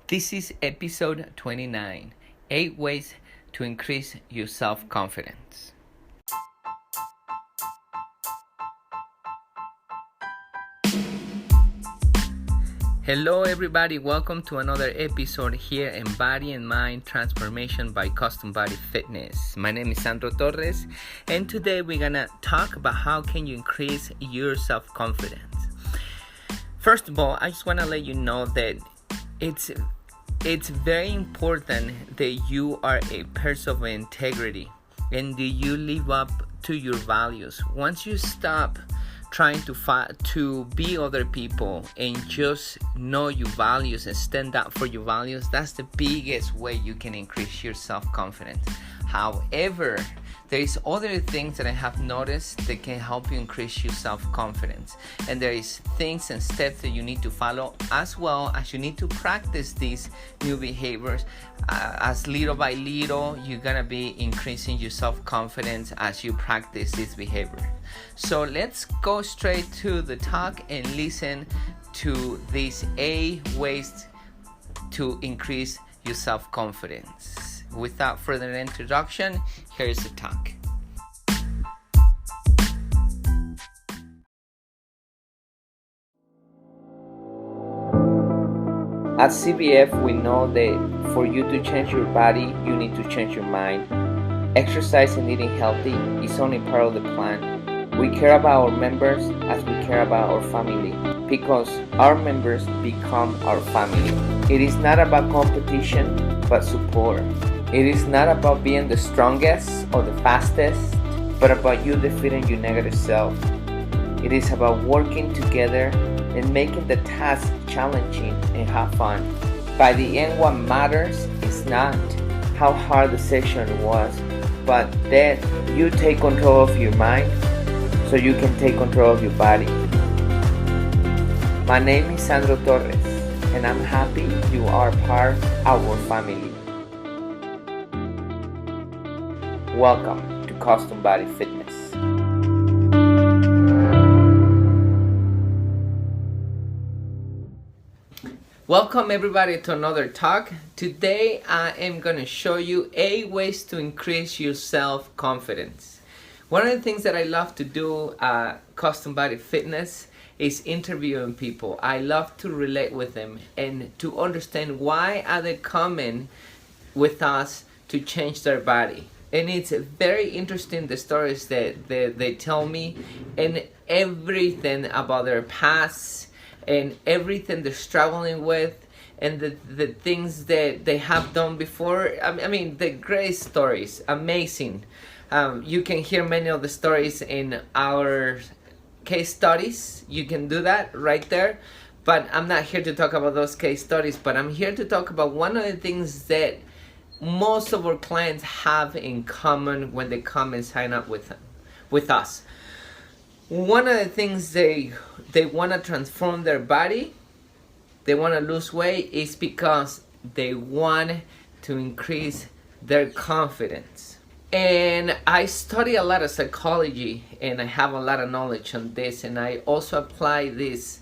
This is episode 29, 8 ways to increase your self-confidence. Hello everybody, welcome to another episode here in Body and Mind Transformation by Custom Body Fitness. My name is Sandro Torres, and today we're gonna talk about how can you increase your self-confidence. First of all, I just wanna let you know that it's very important that you are a person of integrity and that you live up to your values. Once you stop trying to be other people and just know your values and stand up for your values, that's the biggest way you can increase your self-confidence. However, there is other things that I have noticed that can help you increase your self-confidence, and there is things and steps that you need to follow, as well as you need to practice these new behaviors. As little by little, you're gonna be increasing your self-confidence as you practice this behavior. So let's go straight to the talk and listen to these 8 ways to increase your self-confidence. Without further introduction, here's the talk. At CBF, we know that for you to change your body, you need to change your mind. Exercise and eating healthy is only part of the plan. We care about our members as we care about our family, because our members become our family. It is not about competition, but support. It is not about being the strongest or the fastest, but about you defeating your negative self. It is about working together and making the task challenging and have fun. By the end, what matters is not how hard the session was, but that you take control of your mind so you can take control of your body. My name is Sandro Torres, and I'm happy you are part of our family. Welcome to Custom Body Fitness. Welcome everybody to another talk. Today I am going to show you 8 ways to increase your self-confidence. One of the things that I love to do at Custom Body Fitness is interviewing people. I love to relate with them and to understand why are they coming with us to change their body. And it's very interesting, the stories that they tell me, and everything about their past and everything they're struggling with, and the things that they have done before. I mean, the great stories, amazing. You can hear many of the stories in our case studies. You can do that right there. But I'm not here to talk about those case studies, but I'm here to talk about one of the things that most of our clients have in common when they come and sign up with us. One of the things they want to transform their body, they want to lose weight, is because they want to increase their confidence. And I study a lot of psychology, and I have a lot of knowledge on this, and I also apply these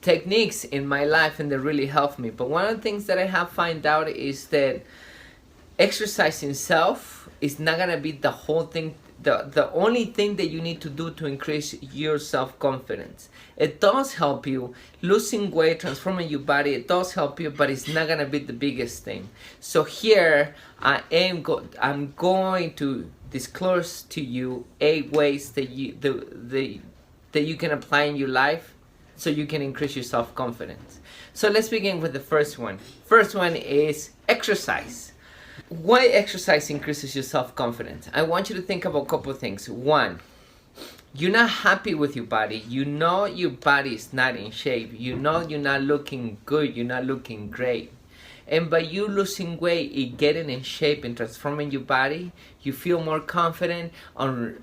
techniques in my life, and they really help me. But one of the things that I have found out is that exercising self is not gonna be the whole thing, the only thing that you need to do to increase your self-confidence. It does help you losing weight, transforming your body. It does help you, but it's not gonna be the biggest thing. So here I'm going to disclose to you 8 ways that you can apply in your life so you can increase your self-confidence. So let's begin with the first one. First one is exercise. Why exercise increases your self-confidence? I want you to think about a couple of things. One, you're not happy with your body. You know your body is not in shape. You know you're not looking good. You're not looking great. And by you losing weight and getting in shape and transforming your body, you feel more confident on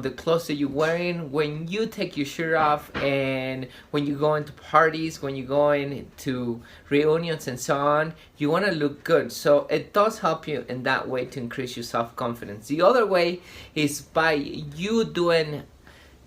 the clothes that you're wearing. When you take your shirt off, and when you go into parties, when you go into reunions and so on, you want to look good. So it does help you in that way to increase your self-confidence. The other way is by you doing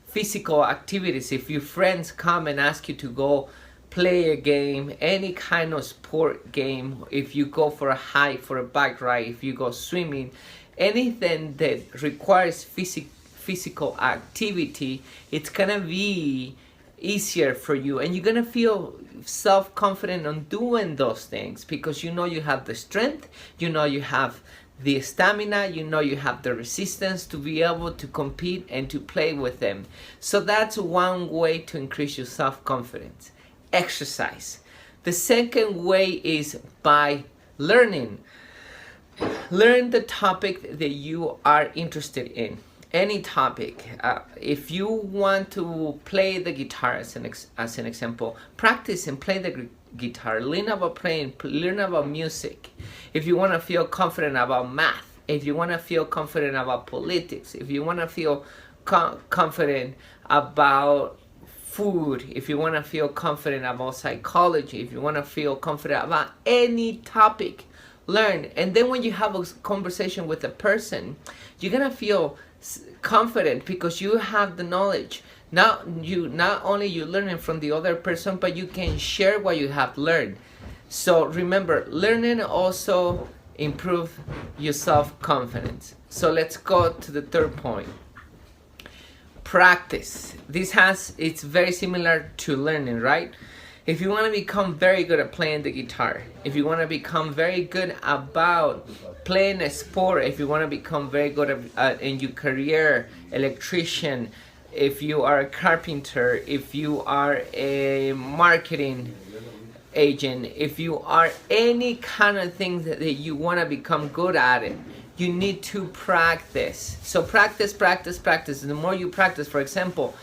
physical activities. If your friends come and ask you to go play a game, any kind of sport game, if you go for a hike, for a bike ride, if you go swimming, anything that requires physical activity, it's gonna be easier for you, and you're gonna feel self-confident on doing those things because you know you have the strength, you know you have the stamina, you know you have the resistance to be able to compete and to play with them. So that's one way to increase your self-confidence. Exercise. The second way is by learning. Learn the topic that you are interested in. Any topic. If you want to play the guitar, as an example, practice and play the guitar. Learn about playing, learn about music. If you want to feel confident about math, if you want to feel confident about politics, if you want to feel confident about food, if you want to feel confident about psychology, if you want to feel confident about any topic, learn. And then when you have a conversation with a person, you're gonna feel confident because you have the knowledge. Not only you learning from the other person, but you can share what you have learned. So remember, learning also improve your self-confidence. So let's go to the third point. Practice. It's very similar to learning, right? If you want to become very good at playing the guitar, if you want to become very good about playing a sport, if you want to become very good at in your career, electrician, if you are a carpenter, if you are a marketing agent, if you are any kind of thing that you want to become good at it, you need to practice. So practice. The more you practice, for example,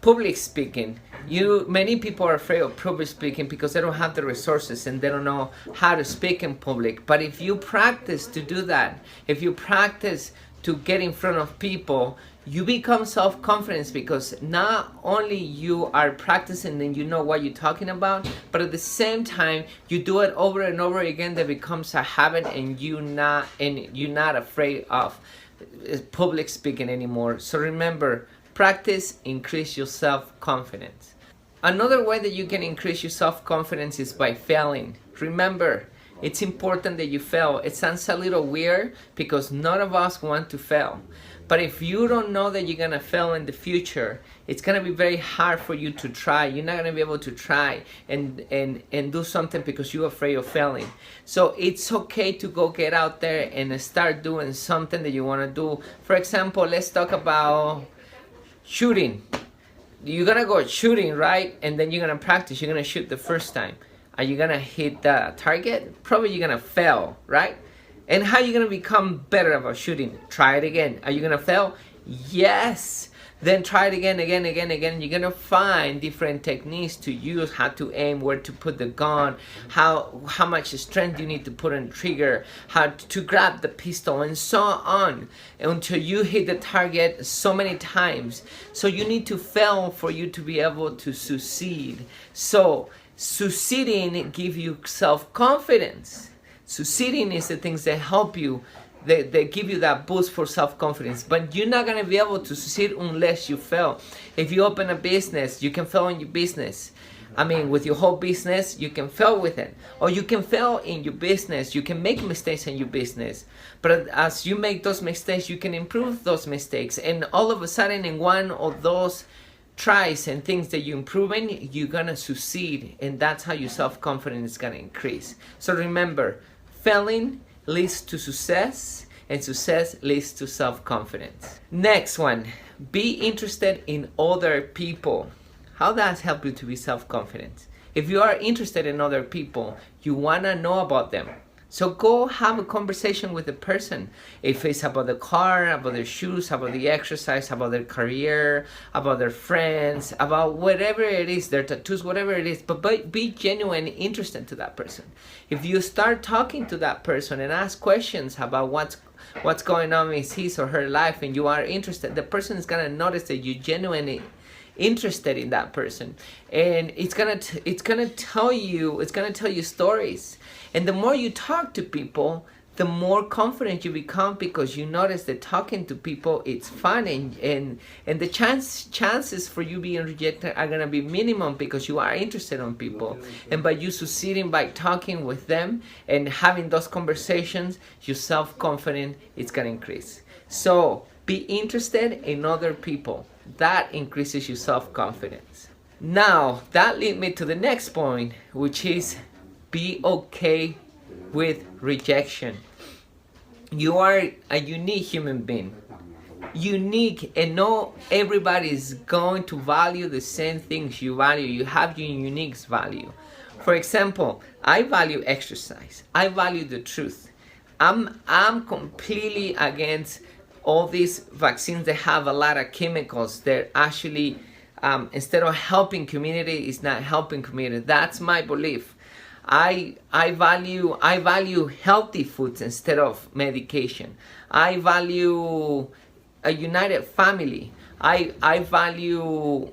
public speaking. Many people are afraid of public speaking because they don't have the resources and they don't know how to speak in public. But if you practice to do that, if you practice to get in front of people, you become self-confident because not only you are practicing and you know what you're talking about, but at the same time you do it over and over again. That becomes a habit, and you're not afraid of public speaking anymore. So remember, practice, increase your self-confidence. Another way that you can increase your self-confidence is by failing. Remember, it's important that you fail. It sounds a little weird because none of us want to fail. But if you don't know that you're going to fail in the future, it's going to be very hard for you to try. You're not going to be able to try and do something because you're afraid of failing. So it's okay to go get out there and start doing something that you want to do. For example, let's talk about shooting. You're gonna go shooting, right? And then you're gonna practice. You're gonna shoot the first time. Are you gonna hit the target? Probably you're gonna fail, right? And how are you gonna become better about shooting? Try it again. Are you gonna fail? Yes. Then try it again. You're gonna find different techniques to use, how to aim, where to put the gun, how much strength you need to put on the trigger, how to grab the pistol, and so on, until you hit the target so many times. So you need to fail for you to be able to succeed. So succeeding gives you self-confidence. Succeeding is the things that help you. They give you that boost for self-confidence. But you're not going to be able to succeed unless you fail. If you open a business, you can fail in your business. I mean, with your whole business, you can fail with it. Or you can fail in your business. You can make mistakes in your business. But as you make those mistakes, you can improve those mistakes. And all of a sudden, in one of those tries and things that you're improving, you're going to succeed. And that's how your self-confidence is going to increase. So remember, failing leads to success, and success leads to self-confidence. Next one, be interested in other people. How does that help you to be self-confident? If you are interested in other people, you want to know about them. So go have a conversation with the person. If it's about the car, about their shoes, about the exercise, about their career, about their friends, about whatever it is, their tattoos, whatever it is, but be genuine, interested to that person. If you start talking to that person and ask questions about what's going on in his or her life, and you are interested, the person is gonna notice that you're genuinely interested in that person, and it's gonna tell you stories. And the more you talk to people, the more confident you become, because you notice that talking to people, it's fun, and the chances for you being rejected are gonna be minimum because you are interested in people. And by you succeeding, by talking with them and having those conversations, your self-confidence is gonna increase. So be interested in other people. That increases your self-confidence. Now, that leads me to the next point, which is be okay with rejection. You are a unique human being. Unique, and not everybody is going to value the same things you value. You have your unique value. For example, I value exercise. I value the truth. I'm completely against all these vaccines that have a lot of chemicals that actually, instead of helping community, is not helping community. That's my belief. I value healthy foods instead of medication. I value a united family. I value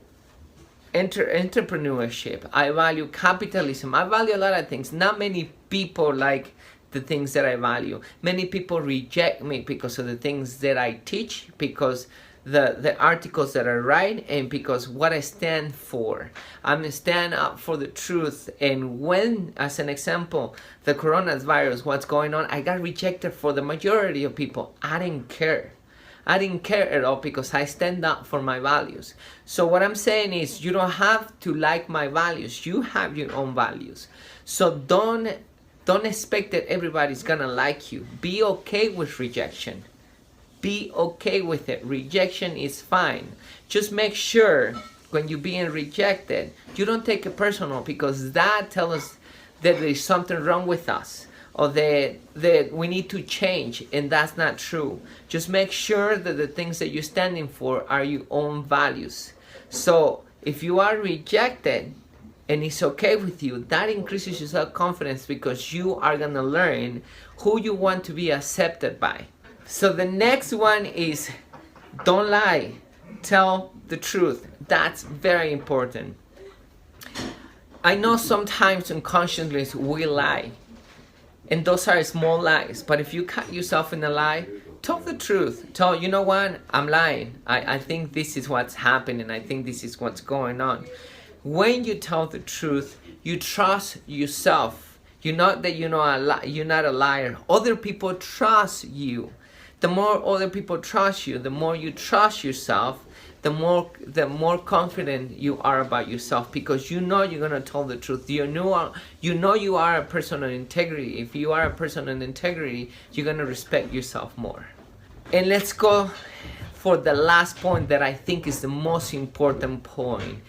entrepreneurship. I value capitalism. I value a lot of things. Not many people like the things that I value. Many people reject me because of the things that I teach, because the articles that I write, and because what I stand for. I'm stand up for the truth. And when, as an example, the coronavirus, what's going on, I got rejected for the majority of people. I didn't care. I didn't care at all because I stand up for my values. So what I'm saying is, you don't have to like my values. You have your own values. So don't expect that everybody's gonna like you. Be okay with rejection. Be okay with it. Rejection is fine. Just make sure when you're being rejected, you don't take it personal, because that tells us that there's something wrong with us, or that we need to change, and that's not true. Just make sure that the things that you're standing for are your own values. So if you are rejected and it's okay with you, that increases your self-confidence, because you are gonna learn who you want to be accepted by. So the next one is, don't lie, tell the truth. That's very important. I know sometimes unconsciously we lie, and those are small lies, but if you cut yourself in a lie, tell the truth. Tell, you know what, I'm lying. I think this is what's happening. I think this is what's going on. When you tell the truth, you trust yourself. You know that you're not a liar. Other people trust you. The more other people trust you, the more you trust yourself, the more confident you are about yourself, because you know you're gonna tell the truth. You know you are a person of integrity. If you are a person of integrity, you're gonna respect yourself more. And let's go for the last point that I think is the most important point.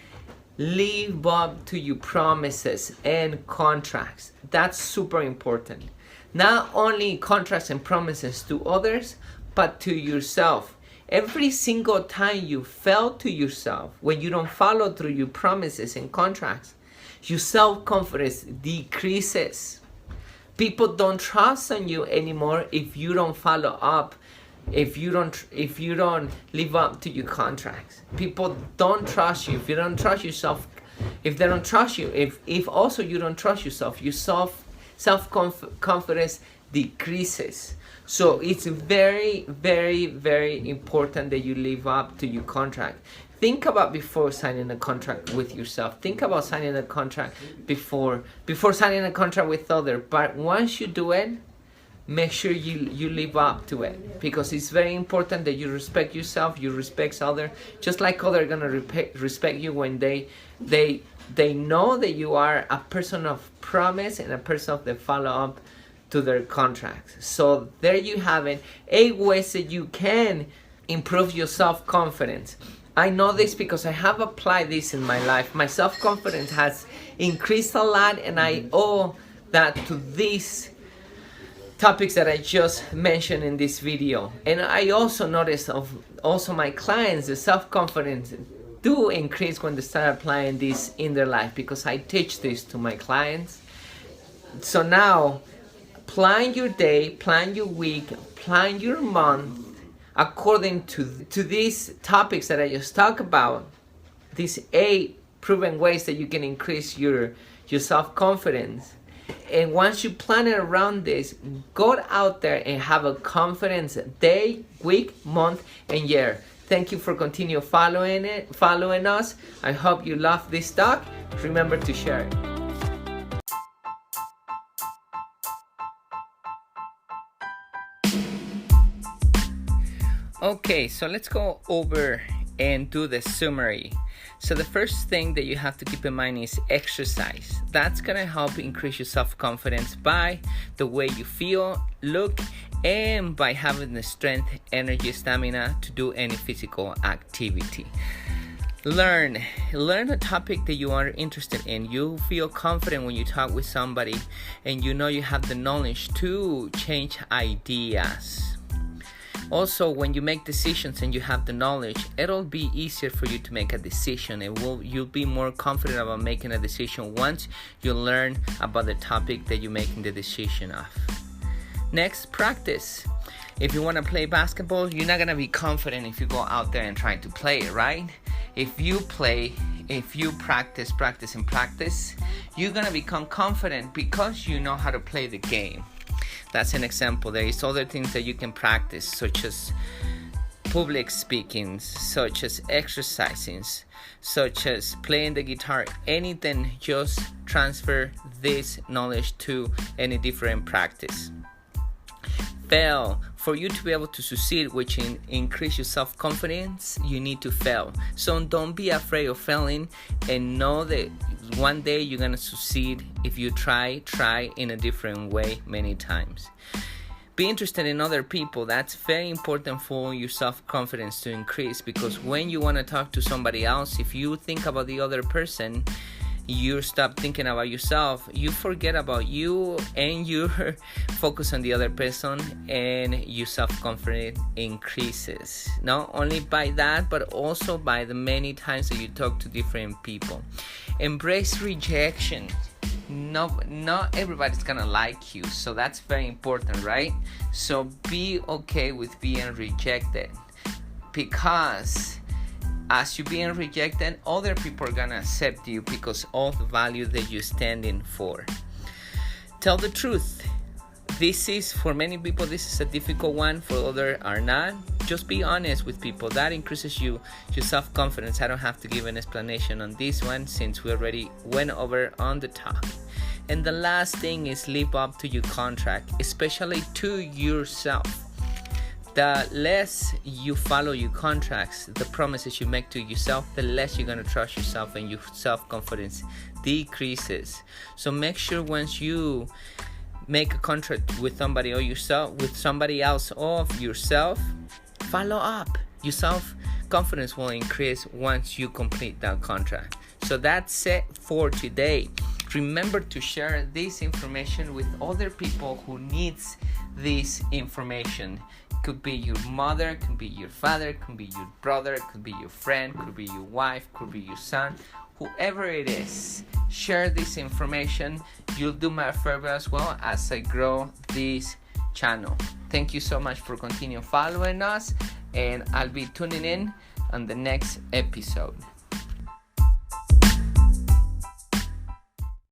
Live up to your promises and contracts. That's super important. Not only contracts and promises to others, but to yourself. Every single time you fail to yourself, when you don't follow through your promises and contracts, your self-confidence decreases. People don't trust on you anymore if you don't follow up, if you don't live up to your contracts. People don't trust you if you don't trust yourself. If they don't trust you, if also you don't trust yourself, your self-confidence decreases. So it's very, very, very important that you live up to your contract. Think about before signing a contract with yourself. Think about signing a contract before signing a contract with others. But once you do it, make sure you live up to it, because it's very important that you respect yourself, you respect others, just like others are gonna respect you when they know that you are a person of promise and a person of the follow up to their contracts. So there you have it, 8 ways that you can improve your self-confidence. I know this because I have applied this in my life. My self-confidence has increased a lot, and I owe that to these topics that I just mentioned in this video. And I also noticed also my clients, the self-confidence do increase when they start applying this in their life, because I teach this to my clients. So now, plan your day, plan your week, plan your month according to these topics that I just talked about, these 8 proven ways that you can increase your self-confidence. And once you plan it around this, go out there and have a confidence day, week, month, and year. Thank you for continue following us. I hope you love this talk. Remember to share it. Okay, so let's go over and do the summary. So the first thing that you have to keep in mind is exercise. That's gonna help increase your self-confidence by the way you feel, look, and by having the strength, energy, stamina to do any physical activity. Learn a topic that you are interested in. You feel confident when you talk with somebody and you know you have the knowledge to change ideas. Also, when you make decisions and you have the knowledge, it'll be easier for you to make a decision. You'll be more confident about making a decision once you learn about the topic that you're making the decision of. Next, practice. If you want to play basketball, you're not going to be confident if you go out there and try to play it, right? If you practice, you're going to become confident because you know how to play the game. That's an example. There is other things that you can practice, such as public speaking, such as exercising, such as playing the guitar. Anything, just transfer this knowledge to any different practice. Fail. For you to be able to succeed, which increase your self-confidence, you need to fail. So don't be afraid of failing, and know that one day you're gonna succeed if you try in a different way many times. Be interested in other people. That's very important for your self-confidence to increase, because when you want to talk to somebody else, if you think about the other person, you stop thinking about yourself, you forget about you, and you focus on the other person, and your self-confidence increases. Not only by that, but also by the many times that you talk to different people. Embrace rejection. Not everybody's gonna like you, so that's very important, right? So be okay with being rejected, because as you're being rejected, other people are gonna accept you because of the value that you're standing for. Tell the truth. For many people, this is a difficult one. For others are not. Just be honest with people. That increases your self-confidence. I don't have to give an explanation on this one since we already went over on the top. And the last thing is live up to your contract, especially to yourself. The less you follow your contracts, the promises you make to yourself, the less you're going to trust yourself, and your self-confidence decreases. So make sure once you make a contract with somebody or yourself, with somebody else or yourself, follow up. Your self-confidence will increase once you complete that contract. So that's it for today. Remember to share this information with other people who needs this information. Could be your mother, could be your father, could be your brother, could be your friend, could be your wife, could be your son, whoever it is. Share this information. You'll do my favor as well as I grow this channel. Thank you so much for continuing following us, and I'll be tuning in on the next episode.